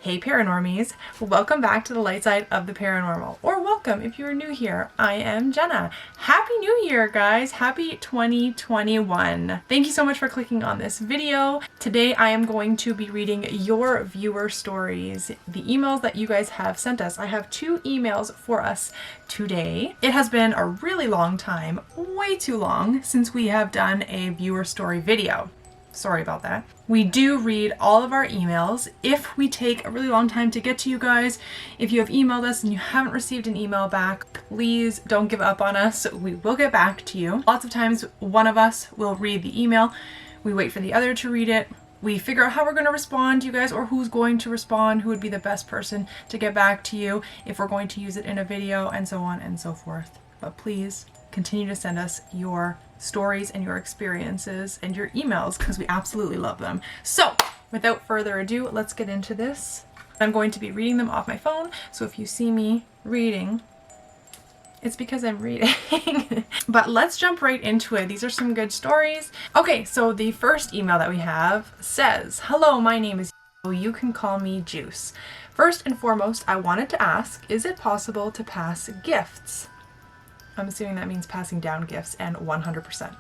Hey Paranormies, welcome back to the light side of the paranormal, or welcome if you're new here. I am Jenna. Happy New Year, guys! Happy 2021. Thank you so much for clicking on this video. Today I am going to be reading your viewer stories, the emails that you guys have sent us. I have 2 emails for us today. It has been a really long time, way too long, since we have done a viewer story video. Sorry about that. We do read all of our emails. If we take a really long time to get to you guys, if you have emailed us and you haven't received an email back, please don't give up on us. We will get back to you. Lots of times one of us will read the email. We wait for the other to read it. We figure out how we're going to respond to you guys, or who's going to respond, who would be the best person to get back to you, if we're going to use it in a video, and so on and so forth. But please continue to send us your stories and your experiences and your emails, because we absolutely love them. So without further ado, let's get into this. I'm going to be reading them off my phone, so if you see me reading, it's because I'm reading. But let's jump right into it. These are some good stories. Okay, so the first email that we have says, "Hello, my name is you can call me Juice. First and foremost, I wanted to ask, is it possible to pass gifts?" I'm assuming that means passing down gifts, and 100%.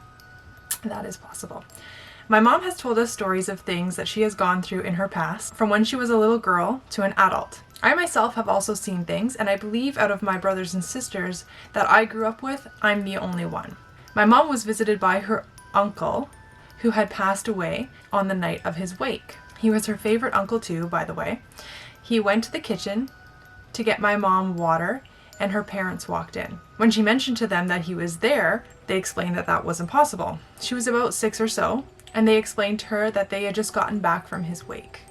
That is possible. "My mom has told us stories of things that she has gone through in her past, from when she was a little girl to an adult. I myself have also seen things, and I believe out of my brothers and sisters that I grew up with, I'm the only one. My mom was visited by her uncle, who had passed away on the night of his wake. He was her favorite uncle too, by the way. He went to the kitchen to get my mom water, and her parents walked in. When she mentioned to them that he was there, they explained that that wasn't possible. She was about 6 or so, and they explained to her that they had just gotten back from his wake.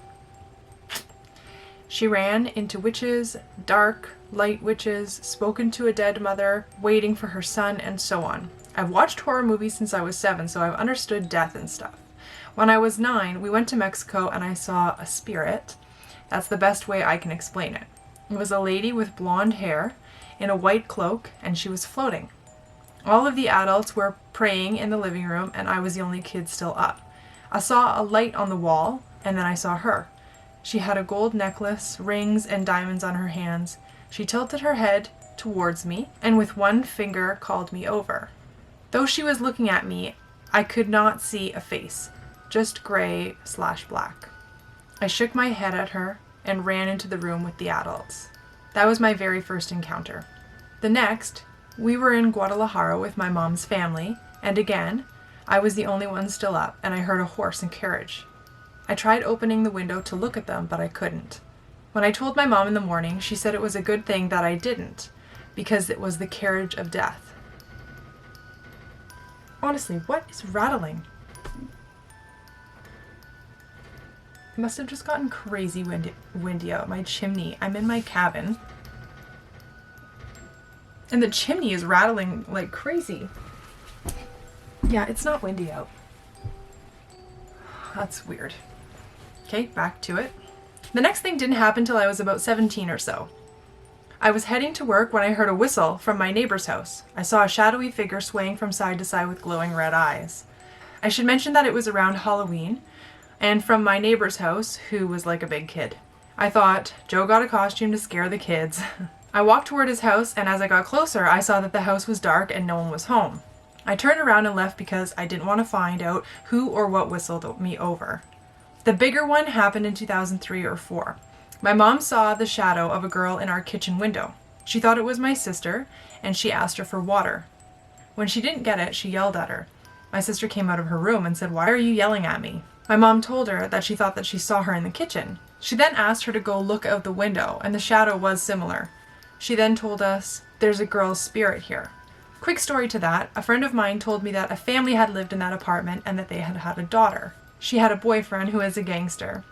She ran into witches, dark, light witches, spoken to a dead mother, waiting for her son, and so on. I've watched horror movies since I was 7, so I've understood death and stuff. When I was 9, we went to Mexico and I saw a spirit. That's the best way I can explain it. It was a lady with blonde hair, in a white cloak, and she was floating. All of the adults were praying in the living room, and I was the only kid still up. I saw a light on the wall, and then I saw her. She had a gold necklace, rings, and diamonds on her hands. She tilted her head towards me, and with one finger called me over. Though she was looking at me, I could not see a face, just gray/black. I shook my head at her and ran into the room with the adults. That was my very first encounter. The next, we were in Guadalajara with my mom's family, and again, I was the only one still up, and I heard a horse and carriage. I tried opening the window to look at them, but I couldn't. When I told my mom in the morning, she said it was a good thing that I didn't, because it was the carriage of death." Honestly, what is rattling? It must have just gotten crazy windy out my chimney. I'm in my cabin, and the chimney is rattling like crazy. Yeah, it's not windy out. That's weird. Okay, back to it. The next thing didn't happen till I was about 17 or so. I was heading to work when I heard a whistle from my neighbor's house. I saw a shadowy figure swaying from side to side with glowing red eyes. I should mention that it was around Halloween, and from my neighbor's house, who was like a big kid. I thought, Joe got a costume to scare the kids. I walked toward his house, and as I got closer, I saw that the house was dark and no one was home. I turned around and left because I didn't want to find out who or what whistled me over. The bigger one happened in 2003 or 4. My mom saw the shadow of a girl in our kitchen window. She thought it was my sister, and she asked her for water. When she didn't get it, she yelled at her. My sister came out of her room and said, "Why are you yelling at me?" My mom told her that she thought that she saw her in the kitchen. She then asked her to go look out the window, and the shadow was similar. She then told us, "There's a girl's spirit here." Quick story to that, a friend of mine told me that a family had lived in that apartment and that they had had a daughter. She had a boyfriend who is a gangster.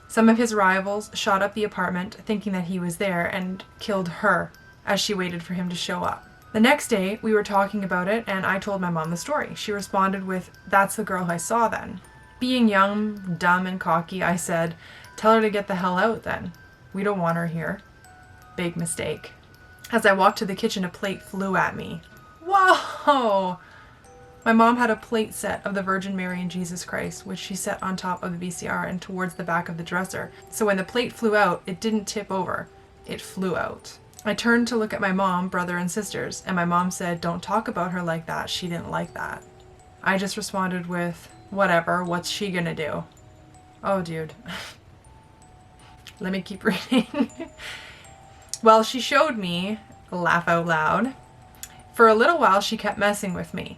Some of his rivals shot up the apartment thinking that he was there and killed her as she waited for him to show up. The next day, we were talking about it and I told my mom the story. She responded with, "That's the girl I saw then." Being young, dumb, and cocky, I said, "Tell her to get the hell out then. We don't want her here." Big mistake. As I walked to the kitchen, a plate flew at me. Whoa! My mom had a plate set of the Virgin Mary and Jesus Christ, which she set on top of the VCR and towards the back of the dresser. So when the plate flew out, it didn't tip over. It flew out. I turned to look at my mom, brother, and sisters, and my mom said, "Don't talk about her like that. She didn't like that." I just responded with, "Whatever, what's she gonna do?" Oh, dude. Let me keep reading. Well, she showed me, laugh out loud. For a little while, she kept messing with me.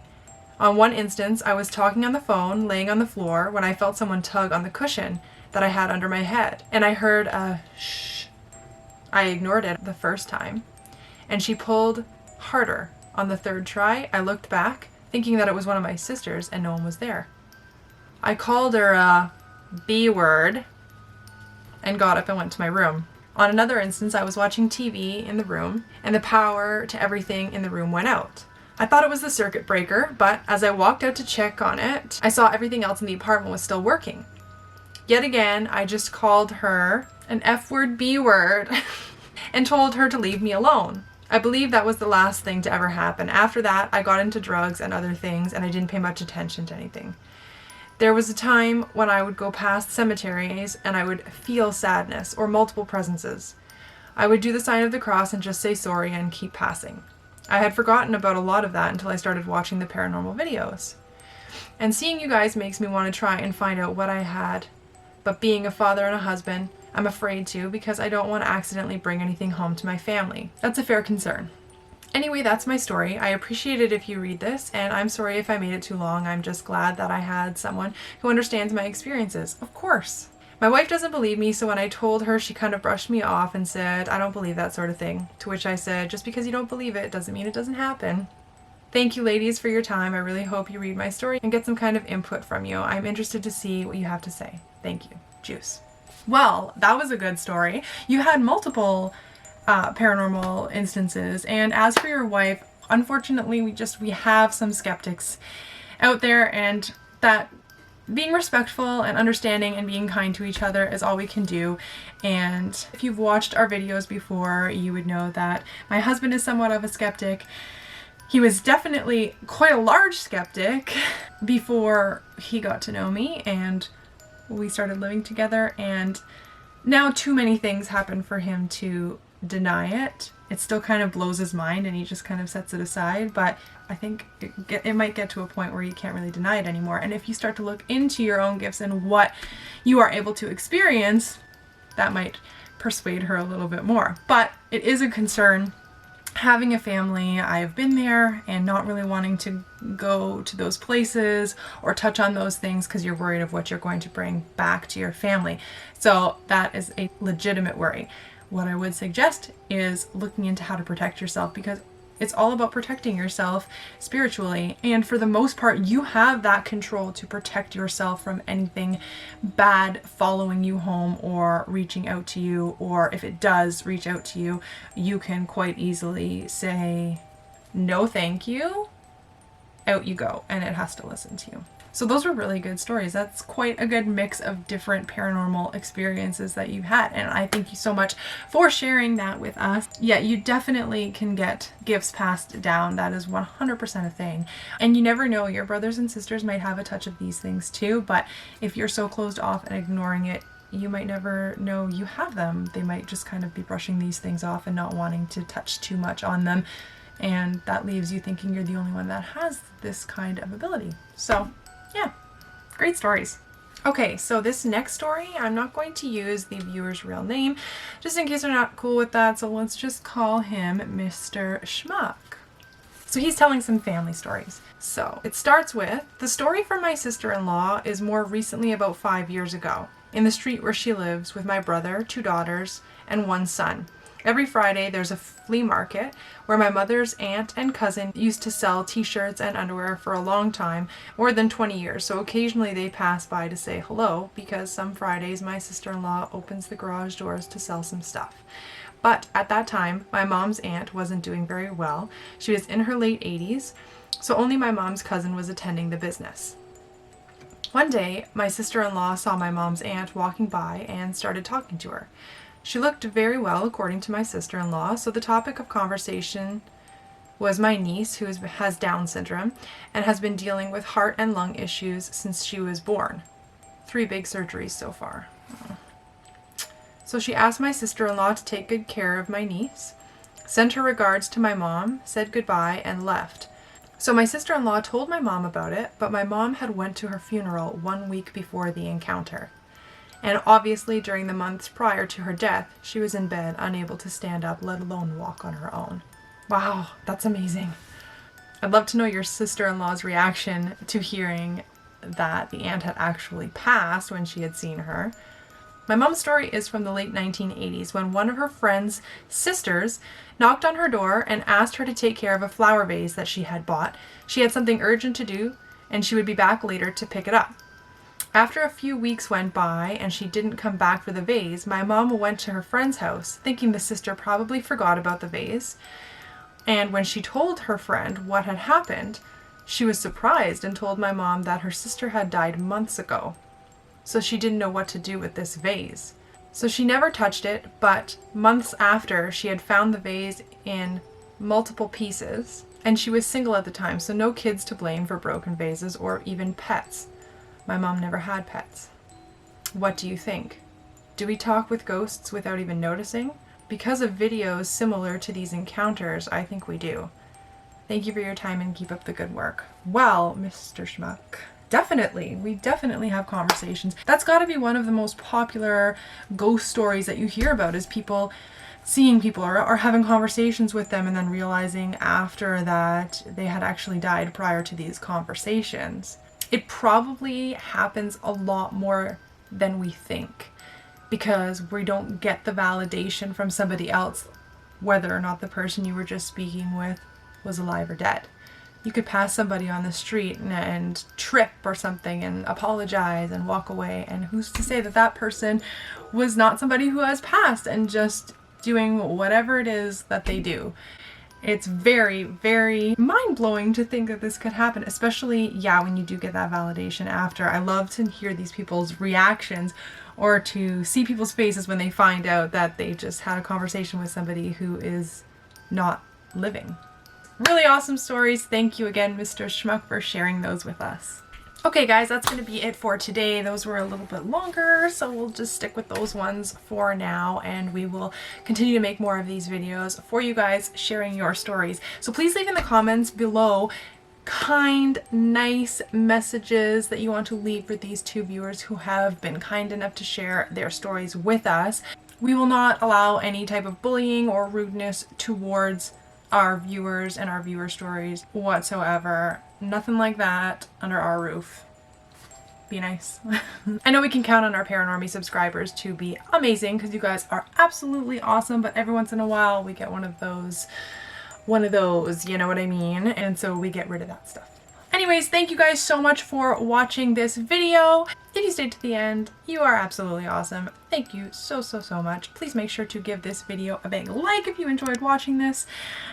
On one instance, I was talking on the phone, laying on the floor, when I felt someone tug on the cushion that I had under my head, and I heard a shh. I ignored it the first time, and she pulled harder. On the third try, I looked back, thinking that it was one of my sisters, and no one was there. I called her a B word and got up and went to my room. On another instance, I was watching TV in the room, and the power to everything in the room went out. I thought it was the circuit breaker, but as I walked out to check on it, I saw everything else in the apartment was still working. Yet again, I just called her an F word, B word, and told her to leave me alone. I believe that was the last thing to ever happen. After that, I got into drugs and other things, and I didn't pay much attention to anything. There was a time when I would go past cemeteries and I would feel sadness or multiple presences. I would do the sign of the cross and just say sorry and keep passing. I had forgotten about a lot of that until I started watching the paranormal videos. And seeing you guys makes me want to try and find out what I had. But being a father and a husband, I'm afraid to, because I don't want to accidentally bring anything home to my family. That's a fair concern. Anyway, that's my story. I appreciate it if you read this, and I'm sorry if I made it too long. I'm just glad that I had someone who understands my experiences. Of course. My wife doesn't believe me, so when I told her, she kind of brushed me off and said, "I don't believe that sort of thing." To which I said, "Just because you don't believe it doesn't mean it doesn't happen." Thank you, ladies, for your time. I really hope you read my story and get some kind of input from you. I'm interested to see what you have to say. Thank you. Juice. Well, that was a good story. You had multiple paranormal instances, and as for your wife, unfortunately we have some skeptics out there, and that being respectful and understanding and being kind to each other is all we can do. And if you've watched our videos before, you would know that my husband is somewhat of a skeptic. He was definitely quite a large skeptic before he got to know me and we started living together, and now too many things happen for him to deny it. It still kind of blows his mind and he just kind of sets it aside, but I think it might get to a point where you can't really deny it anymore. And if you start to look into your own gifts and what you are able to experience, that might persuade her a little bit more. But it is a concern. Having a family, I've been there, and not really wanting to go to those places or touch on those things because you're worried of what you're going to bring back to your family. So that is a legitimate worry. What I would suggest is looking into how to protect yourself, because it's all about protecting yourself spiritually. And for the most part, you have that control to protect yourself from anything bad following you home or reaching out to you. Or if it does reach out to you, you can quite easily say, "No, thank you." Out you go, and it has to listen to you. So those were really good stories. That's quite a good mix of different paranormal experiences that you've had. And I thank you so much for sharing that with us. Yeah, you definitely can get gifts passed down. That is 100% a thing. And you never know, your brothers and sisters might have a touch of these things too. But if you're so closed off and ignoring it, you might never know you have them. They might just kind of be brushing these things off and not wanting to touch too much on them. And that leaves you thinking you're the only one that has this kind of ability. So yeah, great stories. Okay, so this next story, I'm not going to use the viewer's real name, just in case they're not cool with that, so let's just call him Mr. Schmuck. So he's telling some family stories. So it starts with, the story from my sister-in-law is more recently about 5 years ago, in the street where she lives with my brother, 2 daughters, and 1 son. Every Friday there's a flea market where my mother's aunt and cousin used to sell t-shirts and underwear for a long time, more than 20 years, so occasionally they pass by to say hello, because some Fridays my sister-in-law opens the garage doors to sell some stuff. But at that time, my mom's aunt wasn't doing very well. She was in her late 80s, so only my mom's cousin was attending the business. One day, my sister-in-law saw my mom's aunt walking by and started talking to her. She looked very well, according to my sister-in-law, so the topic of conversation was my niece, who has Down syndrome and has been dealing with heart and lung issues since she was born. 3 big surgeries so far. So she asked my sister-in-law to take good care of my niece, sent her regards to my mom, said goodbye, and left. So my sister-in-law told my mom about it, but my mom had went to her funeral 1 week before the encounter. And obviously during the months prior to her death, she was in bed, unable to stand up, let alone walk on her own. Wow, that's amazing. I'd love to know your sister-in-law's reaction to hearing that the aunt had actually passed when she had seen her. My mom's story is from the late 1980s when one of her friend's sisters knocked on her door and asked her to take care of a flower vase that she had bought. She had something urgent to do and she would be back later to pick it up. After a few weeks went by and she didn't come back for the vase, my mom went to her friend's house, thinking the sister probably forgot about the vase. And when she told her friend what had happened, she was surprised and told my mom that her sister had died months ago. So she didn't know what to do with this vase. So she never touched it, but months after, she had found the vase in multiple pieces. And she was single at the time, so no kids to blame for broken vases or even pets. My mom never had pets. What do you think? Do we talk with ghosts without even noticing? Because of videos similar to these encounters, I think we do. Thank you for your time and keep up the good work. Well, Mr. Schmuck, definitely. We definitely have conversations. That's got to be one of the most popular ghost stories that you hear about, is people seeing people or having conversations with them and then realizing after that they had actually died prior to these conversations. It probably happens a lot more than we think because we don't get the validation from somebody else whether or not the person you were just speaking with was alive or dead. You could pass somebody on the street and trip or something and apologize and walk away, and who's to say that that person was not somebody who has passed and just doing whatever it is that they do. It's very, very mind-blowing to think that this could happen, especially, when you do get that validation after. I love to hear these people's reactions or to see people's faces when they find out that they just had a conversation with somebody who is not living. Really awesome stories. Thank you again, Mr. Schmuck, for sharing those with us. Okay guys, that's going to be it for today. Those were a little bit longer, so we'll just stick with those ones for now, and we will continue to make more of these videos for you guys sharing your stories. So please leave in the comments below kind, nice messages that you want to leave for these 2 viewers who have been kind enough to share their stories with us. We will not allow any type of bullying or rudeness towards our viewers and our viewer stories whatsoever. Nothing like that under our roof. Be nice. I know we can count on our Paranormal subscribers to be amazing because you guys are absolutely awesome, but every once in a while we get one of those, you know what I mean? And so we get rid of that stuff. Anyways, thank you guys so much for watching this video. If you stayed to the end, you are absolutely awesome. Thank you so much. Please make sure to give this video a big like if you enjoyed watching this.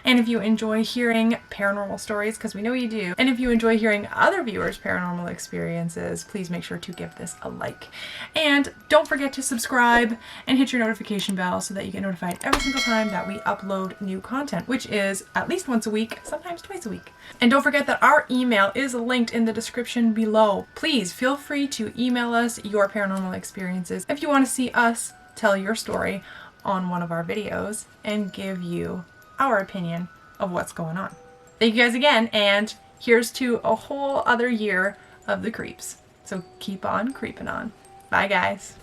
And if you enjoy hearing paranormal stories, because we know you do. And if you enjoy hearing other viewers' paranormal experiences, please make sure to give this a like. And don't forget to subscribe and hit your notification bell so that you get notified every single time that we upload new content, which is at least once a week, sometimes twice a week. And don't forget that our email is linked in the description below. Please feel free to email us your paranormal experiences if you want to see us tell your story on one of our videos and give you our opinion of what's going on. Thank you guys again, and here's to a whole other year of the creeps. So keep on creeping on. Bye guys.